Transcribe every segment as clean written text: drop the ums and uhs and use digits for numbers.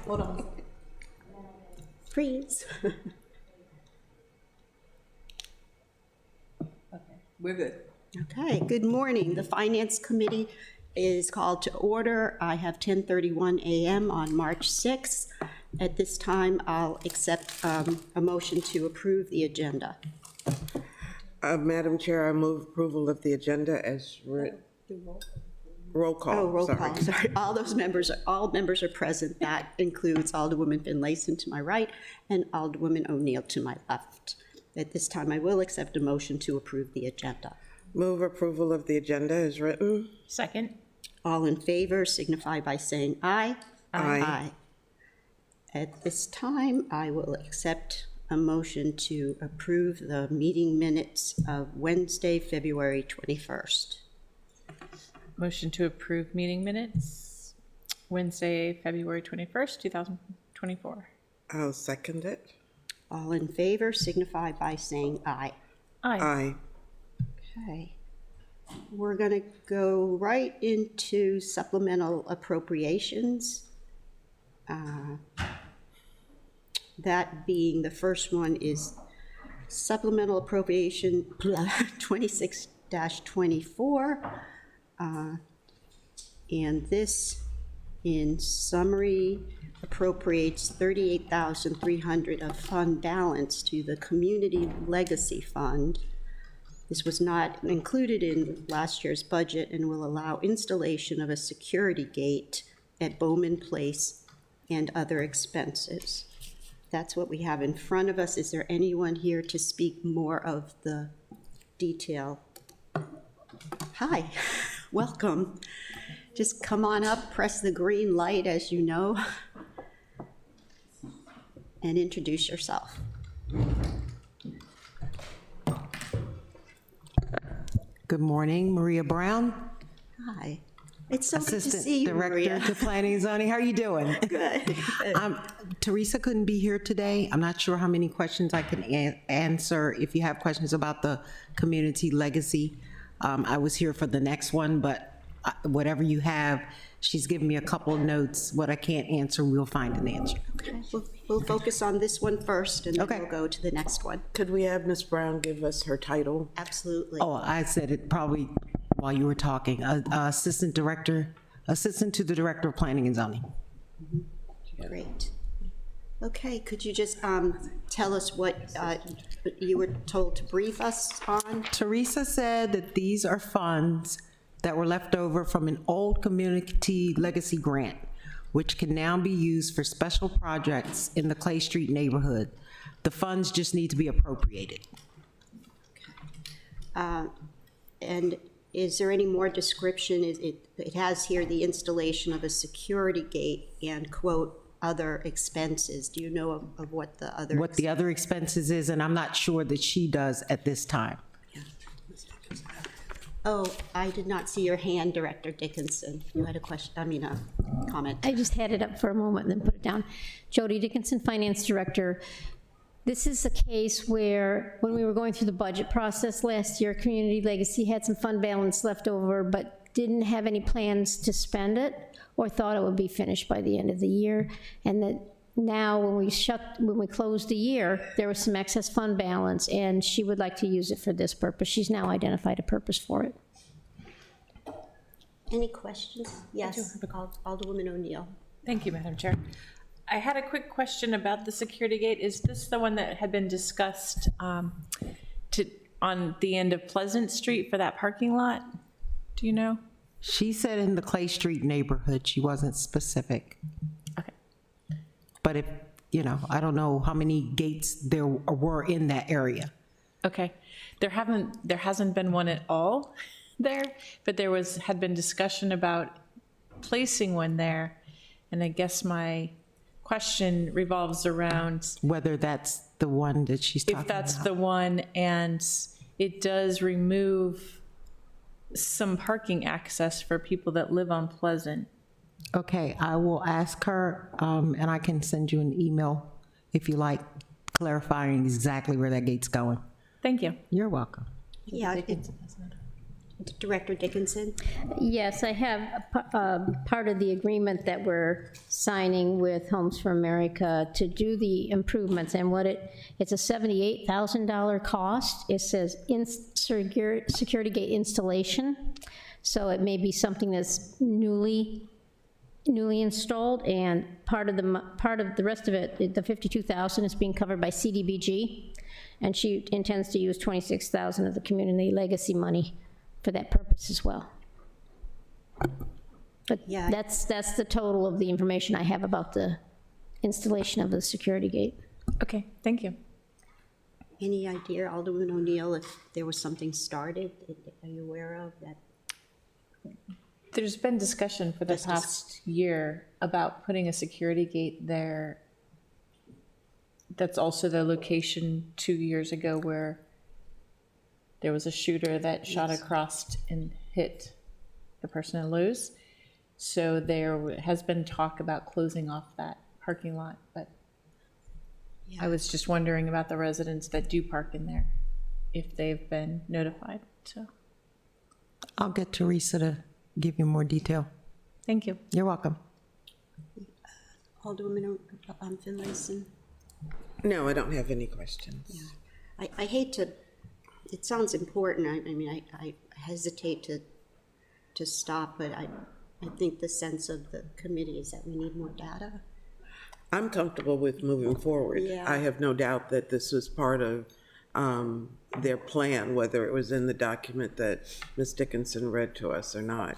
Hold on. Freeze. Okay, we're good. Okay, good morning. The Finance Committee is called to order. I have 10:31 a.m. on March 6th. At this time, I'll accept a motion to approve the agenda. Madam Chair, I move approval of the agenda as written. Roll call. Oh, roll sorry. call, sorry. All members are present. That includes Alderwoman Finlayson to my right and Alderwoman O'Neill to my left. At this time, I will accept a motion to approve the agenda. Move approval of the agenda as written. Second. All in favor signify by saying aye. Aye. At this time, I will accept a motion to approve the meeting minutes of Wednesday, February 21st. Motion to approve meeting minutes, Wednesday, February 21st, 2024. I'll second it. All in favor signify by saying aye. Aye. Aye. Okay. We're going to go right into supplemental appropriations. That being, the first one is supplemental appropriation 26-24. And this, in summary, appropriates $38,300 of fund balance to the Community Legacy Fund. This was not included in last year's budget and will allow installation of a security gate at Bowman Place and other expenses. That's what we have in front of us. Is there anyone here to speak more of the detail? Hi, welcome. Just come on up, press the green light as you know, and introduce yourself. Good morning, Maria Brown, Hi. It's so good to Assistant see you, Director Maria. to Planning and Zoning. How are you doing? Good. Teresa couldn't be here today. I'm not sure how many questions I can answer. If you have questions about the community legacy, I was here for the next one, but whatever you have, she's given me a couple of notes. What I can't answer, we'll find an answer. Okay, we'll focus on this one first, and then Okay. we'll go to the next one. Could we have Ms. Brown give us her title? Absolutely. Oh, I said it probably while you were talking. Assistant to the Director of Planning and Zoning. Great. Okay, could you just tell us what you were told to brief us on? Teresa said that these are funds that were left over from an old community legacy grant, which can now be used for special projects in the Clay Street neighborhood. The funds just need to be appropriated. And is there any more description? It has here the installation of a security gate and, quote, other expenses. Do you know of what the other? What the other expenses is, and I'm not sure that she does at this time. Oh, I did not see your hand, Director Dickinson. You had a question, a comment. I just had it up for a moment and then put it down. Jody Dickinson, Finance Director. This is a case where, when we were going through the budget process last year, Community Legacy had some fund balance left over, but didn't have any plans to spend it, or thought it would be finished by the end of the year. And that now, when we closed the year, there was some excess fund balance, and she would like to use it for this purpose. She's now identified a purpose for it. Any questions? Yes, Alderwoman O'Neill. Thank you, Madam Chair. I had a quick question about the security gate. Is this the one that had been discussed on the end of Pleasant Street for that parking lot? Do you know? She said in the Clay Street neighborhood, she wasn't specific. Okay. But if, I don't know how many gates there were in that area. Okay. There hasn't been one at all there, but had been discussion about placing one there. And I guess my question revolves around Whether that's the one that she's talking if that's about. the one, and it does remove some parking access for people that live on Pleasant. Okay, I will ask her, and I can send you an email if you like, clarifying exactly where that gate's going. Thank you. You're welcome. Yeah, Director Dickinson? Yes, I have part of the agreement that we're signing with Homes for America to do the improvements, and it's a $78,000 cost. It says security gate installation, so it may be something that's newly installed, and part of the rest of it, the $52,000 is being covered by CDBG, and she intends to use $26,000 of the community legacy money for that purpose as well. But Yeah. that's the total of the information I have about the installation of the security gate. Okay, thank you. Any idea, Alderman O'Neill, if there was something started? Are you aware of that? There's been discussion for the past year about putting a security gate there. That's also the location 2 years ago where there was a shooter that shot across and hit the person in Lowe's. So there has been talk about closing off that parking lot, but I was just wondering about the residents that do park in there, if they've been notified, so, I'll get Teresa to give you more detail. thank you. You're welcome. Alderwoman Finlayson? No, I don't have any questions. I hate to, it sounds important, I mean, I hesitate to stop, but I think the sense of the committee is that we need more data. I'm comfortable with moving forward. Yeah. I have no doubt that this was part of their plan, whether it was in the document that Ms. Dickinson read to us or not.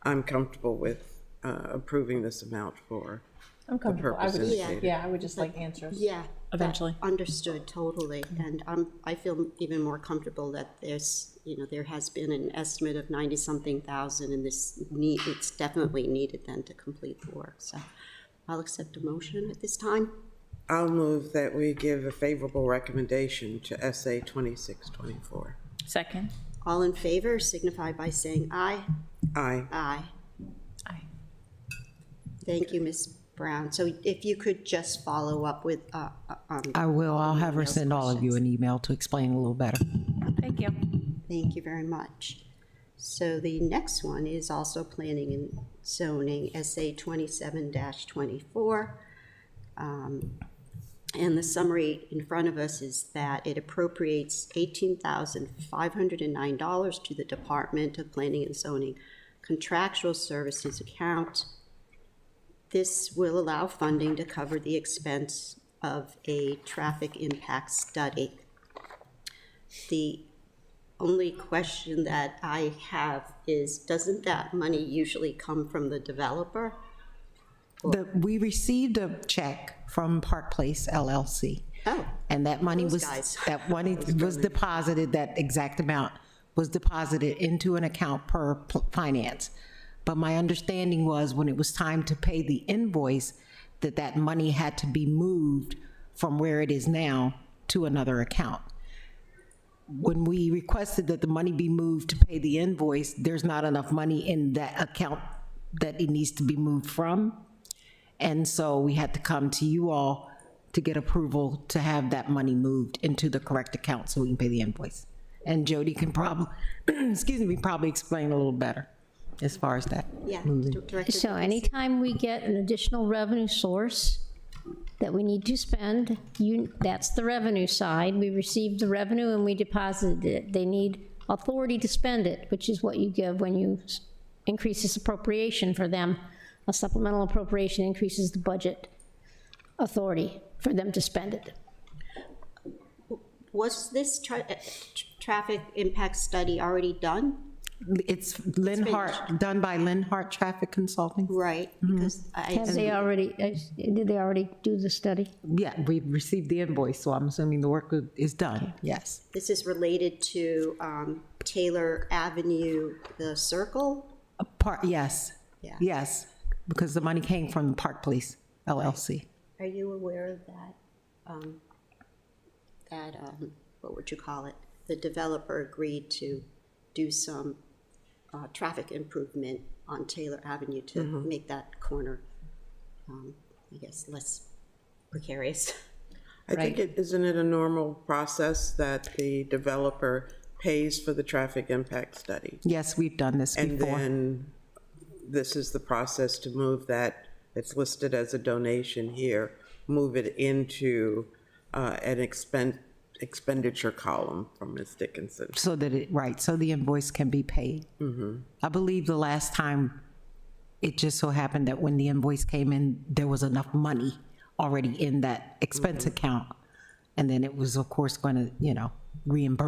I'm comfortable with approving this amount for I'm the comfortable. purpose indicated. Yeah, I would just like answers. Yeah. that- Eventually. Understood, totally, and I feel even more comfortable that there's, there has been an estimate of 90-something thousand, and it's definitely needed then to complete the work, so I'll accept a motion at this time. I'll move that we give a favorable recommendation to SA 2624. Second? All in favor signify by saying aye. Aye. Aye. Aye. Thank you, Ms. Brown. So if you could just follow up with, I will. I'll have her Those send all of you questions. an email to explain a little better. Thank you. Thank you very much. So the next one is also planning and zoning, SA 27-24. And the summary in front of us is that it appropriates $18,509 to the Department of Planning and Zoning Contractual Services account. This will allow funding to cover the expense of a traffic impact study. The only question that I have is, doesn't that money usually come from the developer? We received a check from Park Place LLC. Oh, And that money Those was, guys. that money was deposited, that exact amount was deposited into an account per finance. But my understanding was when it was time to pay the invoice, that money had to be moved from where it is now to another account. When we requested that the money be moved to pay the invoice, there's not enough money in that account that it needs to be moved from. And so we had to come to you all to get approval to have that money moved into the correct account so we can pay the invoice. And Jody can probably, probably explain a little better as far as that. yeah. moving. Director So Dickinson. anytime we get an additional revenue source that we need to spend, that's the revenue side. We received the revenue and we deposited it. They need authority to spend it, which is what you give when you increase this appropriation for them. A supplemental appropriation increases the budget authority for them to spend it. Was this traffic impact study already done? It's Linhart, done by Linhart Traffic Consulting. Right, because Did they already do the study? Yeah, we received the invoice, so I'm assuming the work is done, yes. this is related to Taylor Avenue, the circle? Yes, Yeah. yes, because the money came from Park Place LLC. Are you aware of that? What would you call it? The developer agreed to do some traffic improvement on Taylor Avenue to make that corner, I guess, less precarious. I think isn't it a normal process that the developer pays for the traffic impact study. Yes, we've done this And before. then this is the process to move that, it's listed as a donation here, move it into an expenditure column from Ms. Dickinson. So that it, right, so the invoice can be paid. I believe the last time, it just so happened that when the invoice came in, there was enough money already in that expense account. And then it was, of course, going to, reimburse